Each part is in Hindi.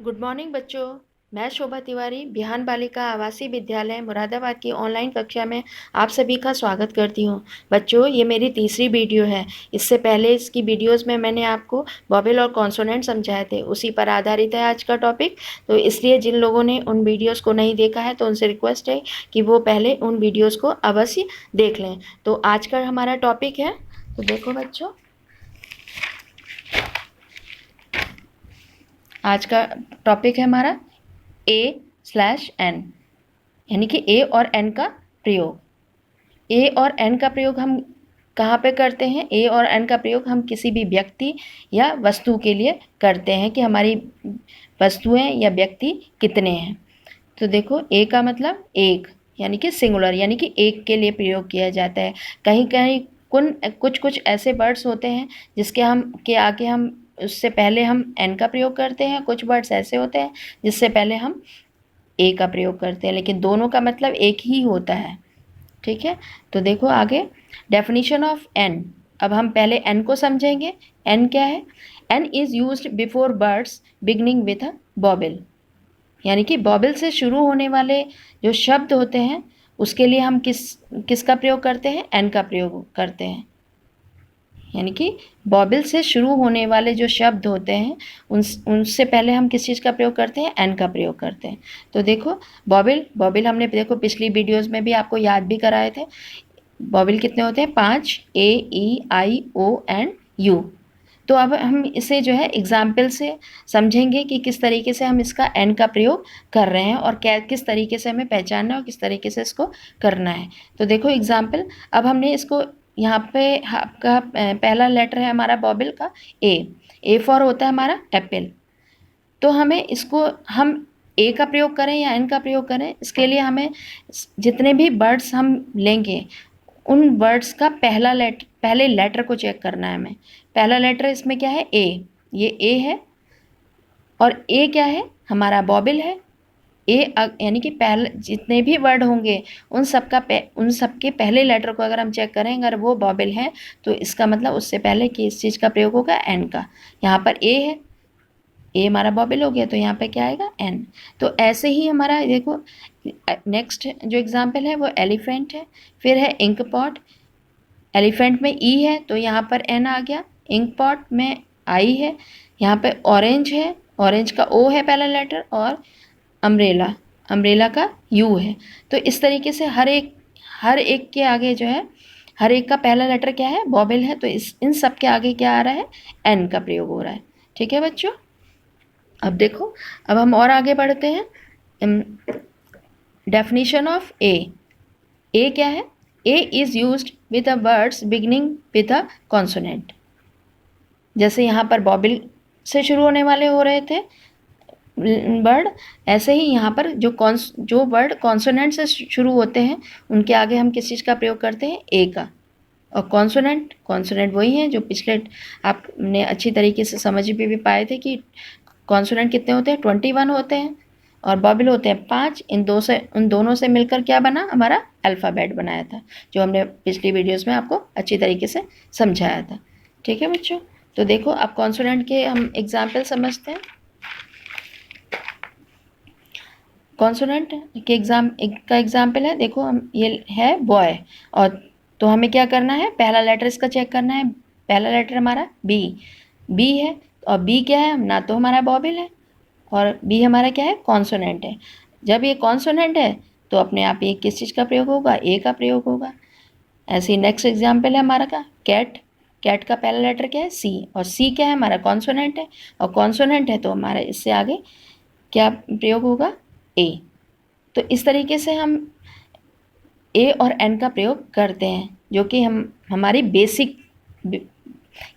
गुड मॉर्निंग बच्चों। मैं शोभा तिवारी बिहान बालिका आवासीय विद्यालय मुरादाबाद की ऑनलाइन कक्षा में आप सभी का स्वागत करती हूँ। बच्चों, ये मेरी तीसरी वीडियो है। इससे पहले इसकी वीडियोस में मैंने आपको वॉवेल और कॉन्सोनेंट समझाए थे, उसी पर आधारित है आज का टॉपिक। तो इसलिए जिन लोगों ने उन वीडियोज़ को नहीं देखा है तो उनसे रिक्वेस्ट है कि वो पहले उन वीडियोज़ को अवश्य देख लें। तो आज का हमारा टॉपिक है, तो देखो बच्चों, आज का टॉपिक है हमारा A/N, यानी कि A और N का प्रयोग। A और N का प्रयोग हम कहाँ पे करते हैं? A और N का प्रयोग हम किसी भी व्यक्ति या वस्तु के लिए करते हैं कि हमारी वस्तुएं या व्यक्ति कितने हैं। तो देखो, A का मतलब एक, यानी कि सिंगुलर, यानी कि एक के लिए प्रयोग किया जाता है। कहीं कहीं कुछ ऐसे वर्ड्स होते हैं जिसके आगे हम उससे पहले हम एन का प्रयोग करते हैं। कुछ वर्ड्स ऐसे होते हैं जिससे पहले हम ए का प्रयोग करते हैं, लेकिन दोनों का मतलब एक ही होता है। ठीक है, तो देखो आगे डेफिनेशन ऑफ एन। अब हम पहले एन को समझेंगे। एन क्या है? An is used before words beginning with a vowel, यानी कि वॉवेल से शुरू होने वाले जो शब्द होते हैं उसके लिए हम किसका प्रयोग करते हैं? एन का प्रयोग करते हैं। यानी कि वॉवेल से शुरू होने वाले जो शब्द होते हैं उनसे पहले हम किस चीज़ का प्रयोग करते हैं? एन का प्रयोग करते हैं। तो देखो, वॉवेल हमने देखो पिछली वीडियोस में भी आपको याद भी कराए थे। वॉवेल कितने होते हैं? 5, A, E, I, O and U। तो अब हम इसे जो है एग्जाम्पल से समझेंगे कि किस तरीके से हम इसका एन का प्रयोग कर रहे हैं और किस तरीके से हमें पहचानना है और किस तरीके से इसको करना है। तो देखो एग्जाम्पल, अब हमने इसको यहाँ पे आपका पहला लेटर है हमारा वॉवेल का ए फॉर होता है हमारा एप्पल। तो हमें इसको हम ए का प्रयोग करें या एन का प्रयोग करें, इसके लिए हमें जितने भी वर्ड्स हम लेंगे उन वर्ड्स का पहले लेटर को चेक करना है हमें। पहला लेटर इसमें क्या है? ए। ये ए है और ए क्या है? हमारा वॉवेल है। ए यानी कि पहले जितने भी वर्ड होंगे उन सबके पहले लेटर को अगर हम चेक करें, अगर वो वॉवेल है तो इसका मतलब उससे पहले किस चीज़ का प्रयोग होगा? एन का। यहाँ पर ए है, ए हमारा वॉवेल हो गया, तो यहाँ पे क्या आएगा? एन। तो ऐसे ही हमारा देखो नेक्स्ट जो एग्जाम्पल है वो एलिफेंट है। फिर है इंक पॉट। एलिफेंट में ई है तो यहाँ पर एन आ गया। इंक पॉट में आई है। यहाँ पे ऑरेंज है, ऑरेंज का ओ है पहला लेटर, और अम्ब्रेला का यू है। तो इस तरीके से हर एक के आगे जो है, हर एक का पहला लेटर क्या है? वॉवेल है। तो इन सब के आगे क्या आ रहा है? एन का प्रयोग हो रहा है। ठीक है बच्चों, अब देखो, अब हम और आगे बढ़ते हैं। डेफिनेशन ऑफ ए क्या है? A is used with a words beginning with a consonant. जैसे यहाँ पर वॉवेल से शुरू होने वाले हो रहे थे वर्ड, ऐसे ही यहाँ पर जो वर्ड कॉन्सोनेंट से शुरू होते हैं उनके आगे हम किस चीज़ का प्रयोग करते हैं? ए का। और कॉन्सोनेंट वही हैं जो पिछले आपने अच्छी तरीके से समझ भी पाए थे कि कॉन्सोनेंट कितने होते हैं? 21 होते हैं, और वॉवेल होते हैं 5। उन दोनों से मिलकर क्या बना? हमारा अल्फ़ाबेट बनाया था, जो हमने पिछली वीडियोस में आपको अच्छी तरीके से समझाया था। ठीक है बच्चों, तो देखो अब कॉन्सोनेंट के हम एग्जाम्पल समझते हैं। कॉन्सोनेंट के एग्जाम्पल है, देखो हम ये है बॉय, और तो हमें क्या करना है? पहला लेटर इसका चेक करना है। पहला लेटर हमारा बी है, और बी क्या है? ना तो हमारा वॉवेल है, और बी हमारा क्या है? कॉन्सोनेंट है। जब ये कॉन्सोनेंट है तो अपने आप ये किस चीज़ का प्रयोग होगा? ए का प्रयोग होगा। ऐसे ही नेक्स्ट एग्जाम्पल है हमारा का कैट का पहला लेटर क्या है? सी, और सी क्या है? हमारा कॉन्सोनेंट है, और कॉन्सोनेंट है तो हमारा इससे आगे क्या प्रयोग होगा? ए। तो इस तरीके से हम ए और एन का प्रयोग करते हैं, जो कि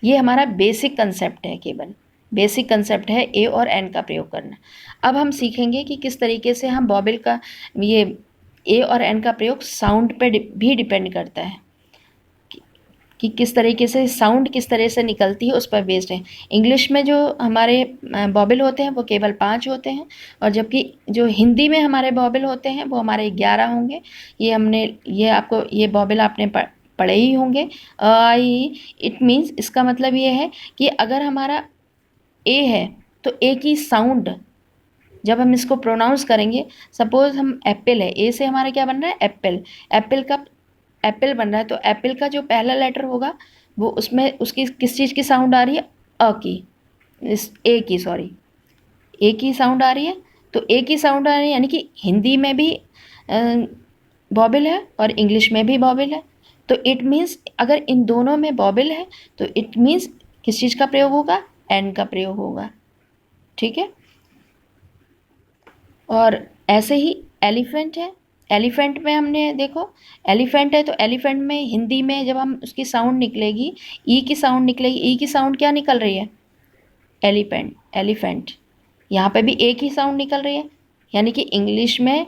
ये हमारा बेसिक कंसेप्ट है। केवल बेसिक कंसेप्ट है ए और एन का प्रयोग करना। अब हम सीखेंगे कि किस तरीके से हम वॉवेल का ये ए और एन का प्रयोग साउंड पे भी डिपेंड करता है, कि किस तरीके से साउंड किस तरह से निकलती है उस पर बेस्ड है। इंग्लिश में जो हमारे वॉवेल होते हैं वो केवल 5 होते हैं, और जबकि जो हिंदी में हमारे वॉवेल होते हैं वो हमारे 11 होंगे। ये वॉवेल आपने पढ़े ही होंगे। आई, इट मीन्स, इसका मतलब ये है कि अगर हमारा ए है तो ए की साउंड जब हम इसको प्रोनाउंस करेंगे, सपोज हम एप्पल है, ए से हमारा क्या बन रहा है एप्पल, एप्पल का एप्पल बन रहा है, तो एप्पल का जो पहला लेटर होगा वो उसमें उसकी किस चीज़ की साउंड आ रही है, अ की, इस ए की, सॉरी ए की साउंड आ रही है। तो ए की साउंड आ रही है यानी कि हिंदी में भी बॉबिल है और इंग्लिश में भी बॉबिल है। तो इट मीन्स अगर इन दोनों में बॉबिल है तो इट मीन्स किस चीज़ का प्रयोग होगा, एन का प्रयोग होगा। ठीक है। और ऐसे ही एलिफेंट है, एलिफेंट में हमने देखो एलिफेंट है तो एलिफेंट में हिंदी में जब हम उसकी साउंड निकलेगी, ई की साउंड निकलेगी, ई की साउंड क्या निकल रही है, एलिफेंट, एलिफेंट। यहाँ पे भी एक ही साउंड निकल रही है, यानी कि इंग्लिश में,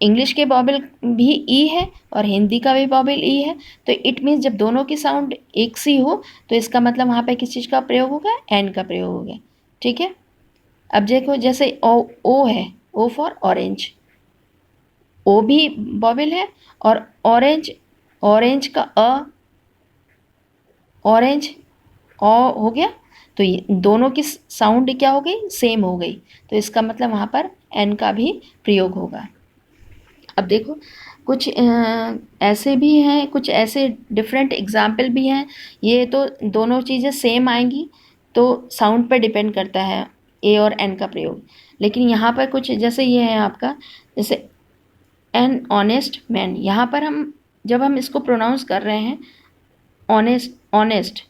इंग्लिश के बॉबिल भी ई है और हिंदी का भी बॉबिल ई है। तो इट मीन्स जब दोनों की साउंड एक सी हो तो इसका मतलब वहाँ पे किस चीज़ का प्रयोग होगा, एन का प्रयोग होगा। ठीक है। अब देखो जैसे ओ है, ओ फॉर ऑरेंज, ओ भी बॉबिल है और ऑरेंज, ऑरेंज का ऑरेंज हो गया, तो ये दोनों की साउंड क्या हो गई, सेम हो गई, तो इसका मतलब वहाँ पर एन का भी प्रयोग होगा। अब देखो कुछ ऐसे भी हैं, कुछ ऐसे डिफरेंट एग्जाम्पल भी हैं, ये तो दोनों चीज़ें सेम आएंगी तो साउंड पर डिपेंड करता है ए और एन का प्रयोग। लेकिन यहाँ पर कुछ जैसे ये है आपका, जैसे एन ऑनेस्ट मैन, यहाँ पर हम जब हम इसको प्रोनाउंस कर रहे हैं ऑनेस्ट, ऑनेस्ट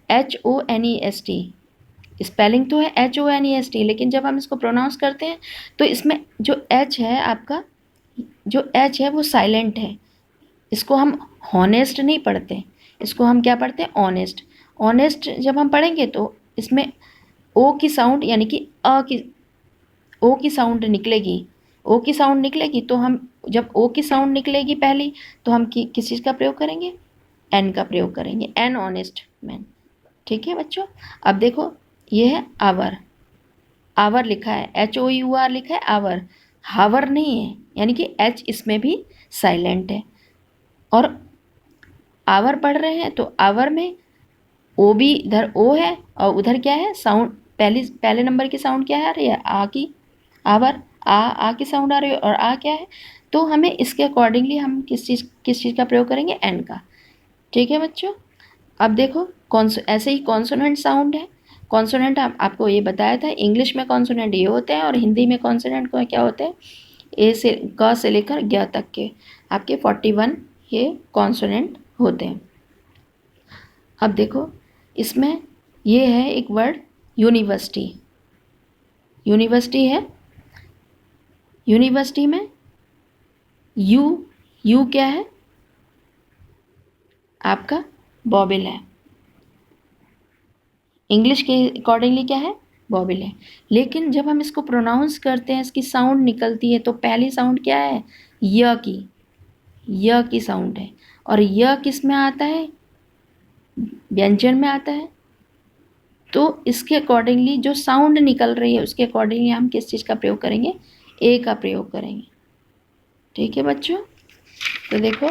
HONEST, स्पेलिंग तो है HONEST, लेकिन जब हम इसको प्रोनाउंस करते हैं तो इसमें जो एच है आपका, जो एच है वो साइलेंट है, इसको हम हॉनेस्ट नहीं पढ़ते, इसको हम क्या पढ़ते हैं, ऑनेस्ट। ऑनेस्ट जब हम पढ़ेंगे तो इसमें ओ की साउंड यानी कि अ की, ओ की साउंड निकलेगी, ओ की साउंड निकलेगी, तो हम जब ओ की साउंड निकलेगी पहली तो हम किस चीज़ का प्रयोग करेंगे, एन का प्रयोग करेंगे, एन ऑनेस्ट मैन। ठीक है बच्चों। अब देखो ये है आवर, आवर लिखा है, HOUR लिखा है आवर, हावर नहीं है, यानी कि एच इसमें भी साइलेंट है। और आवर पढ़ रहे हैं तो आवर में ओ भी, इधर ओ है और उधर क्या है साउंड, पहले नंबर की साउंड क्या है आ रही है, आ की, आवर आ की साउंड आ रही है, और आ क्या है, तो हमें इसके अकॉर्डिंगली हम किस चीज़ का प्रयोग करेंगे, एन का। ठीक है बच्चों। अब देखो ऐसे ही कॉन्सोनेंट साउंड है, कॉन्सोनेंट आपको ये बताया था, इंग्लिश में कॉन्सोनेंट ये होते हैं और हिंदी में कॉन्सोनेंट को क्या होते हैं, ए से क से लेकर ज्ञ तक के आपके 41 ये कॉन्सोनेंट होते हैं। अब देखो इसमें ये है एक वर्ड यूनिवर्सिटी, यूनिवर्सिटी है, यूनिवर्सिटी में यू क्या है आपका, बॉबिल है, इंग्लिश के अकॉर्डिंगली क्या है, बॉबिल है। लेकिन जब हम इसको प्रोनाउंस करते हैं, इसकी साउंड निकलती है तो पहली साउंड क्या है, य की साउंड है, और य किस में आता है, व्यंजन में आता है। तो इसके अकॉर्डिंगली जो साउंड निकल रही है उसके अकॉर्डिंगली हम किस चीज़ का प्रयोग करेंगे, ए का प्रयोग करेंगे। ठीक है बच्चों। तो देखो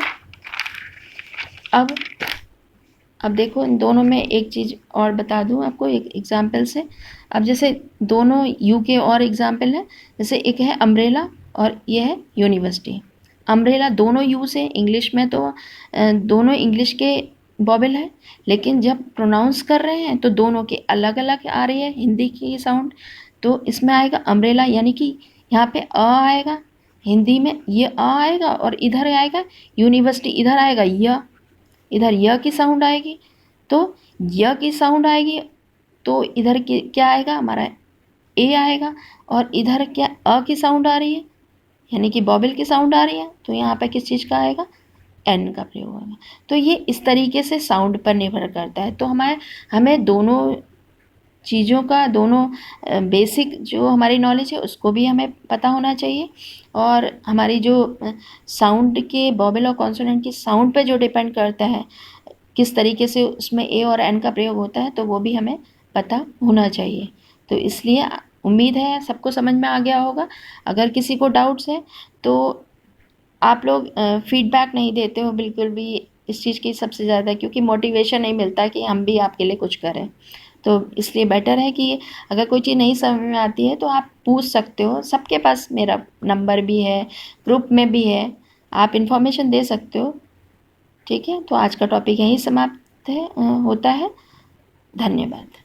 अब देखो इन दोनों में एक चीज़ और बता दूं आपको एक एग्जाम्पल से। अब जैसे दोनों यू के और एग्जाम्पल है, जैसे एक है अम्ब्रेला और ये है यूनिवर्सिटी। अम्ब्रेला दोनों यू से, इंग्लिश में तो दोनों इंग्लिश के बॉबिल है, लेकिन जब प्रोनाउंस कर रहे हैं तो दोनों के अलग अलग आ रही है हिंदी की साउंड। तो इसमें आएगा अम्ब्रेला यानी कि यहाँ पे अ आएगा, हिंदी में ये अ आएगा, और इधर आएगा यूनिवर्सिटी, इधर आएगा य, इधर य की साउंड आएगी, तो य की साउंड आएगी तो इधर क्या आएगा हमारा, ए आएगा, और इधर क्या अ की साउंड आ रही है यानी कि बॉबिल की साउंड आ रही है, तो यहाँ पे किस चीज़ का आएगा, एन का प्रयोग होगा। तो ये इस तरीके से साउंड पर निर्भर करता है। तो हमें दोनों चीज़ों का, दोनों बेसिक जो हमारी नॉलेज है उसको भी हमें पता होना चाहिए, और हमारी जो साउंड के बॉबिल और कॉन्सोनेंट की साउंड पे जो डिपेंड करता है किस तरीके से उसमें ए और एन का प्रयोग होता है, तो वो भी हमें पता होना चाहिए। तो इसलिए उम्मीद है सबको समझ में आ गया होगा। अगर किसी को डाउट्स है तो आप लोग फीडबैक नहीं देते हो बिल्कुल भी इस चीज़ की सबसे ज़्यादा, क्योंकि मोटिवेशन नहीं मिलता कि हम भी आपके लिए कुछ करें। तो इसलिए बेटर है कि अगर कोई चीज़ नहीं समझ में आती है तो आप पूछ सकते हो, सबके पास मेरा नंबर भी है, ग्रुप में भी है, आप इन्फॉर्मेशन दे सकते हो। ठीक है, तो आज का टॉपिक यहीं समाप्त होता है। धन्यवाद।